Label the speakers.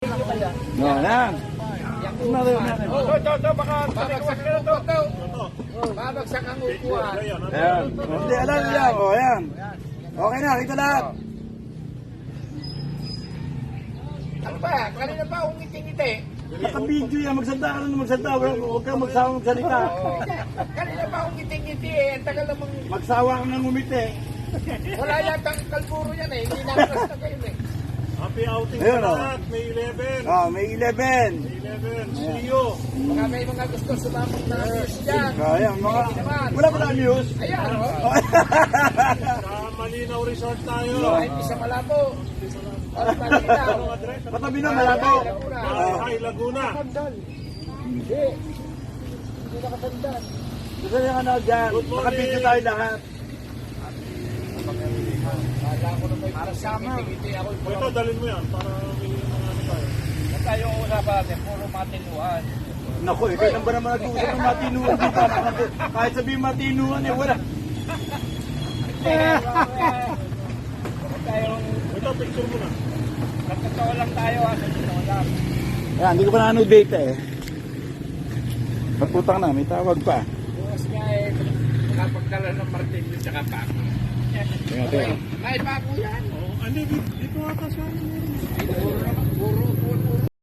Speaker 1: No, yan.
Speaker 2: Babagsak ang upuan.
Speaker 1: Ayan. Hindi, alam niya. O, ayan. Okay na, kita lahat.
Speaker 2: Ano ba? Kanina pa umiti-ngiti.
Speaker 1: Naka-video yan. Magsalita ka na magsalita. Huwag kang magsawa magsalita.
Speaker 2: Kanina pa umiti-ngiti eh. Ang tagal namang
Speaker 1: Magsawa ka nang umiti.
Speaker 2: wala yatang kalburo yan eh. Hindi nakas na kayo eh.
Speaker 3: Happy outing
Speaker 1: Ayun,
Speaker 3: sa
Speaker 1: oh.
Speaker 3: lahat. May 11.
Speaker 1: Oh, may 11.
Speaker 3: May 11. See you.
Speaker 2: Baka may mga gusto sumamot na news dyan.
Speaker 1: Ayan, mga... Wala pa na news.
Speaker 2: Ayan o.
Speaker 3: Sa Malinaw Resort tayo.
Speaker 2: Ay, isa malabo. Ay, malinaw.
Speaker 1: Patabi na, malabo.
Speaker 3: Bahay Laguna.
Speaker 2: Hindi. Hindi nakatandaan.
Speaker 1: Gusto niya ano dyan. Naka-video tayo lahat.
Speaker 2: Kala ko na may umiti-ngiti. Ako
Speaker 3: Ito, dalhin mo yan para may mga ano tayo.
Speaker 2: tayo usapan natin. Puro matinuan.
Speaker 1: Naku, ikaw nang ba naman nag-uusap ng matinuan dito? Kahit sabihin matinuan, eh, wala.
Speaker 3: Ito, picture mo na.
Speaker 2: Nagkatawa lang tayo ha. Nagkatawa lang.
Speaker 1: Yan, hindi ko pa na-date eh. Magputang na, may tawag pa.
Speaker 2: Bukas nga eh. Nakapagdala ng martilyo tsaka pako.
Speaker 1: Tingnan.
Speaker 2: May pako yan.
Speaker 3: Oh, hindi, dito ata siya.
Speaker 2: Puro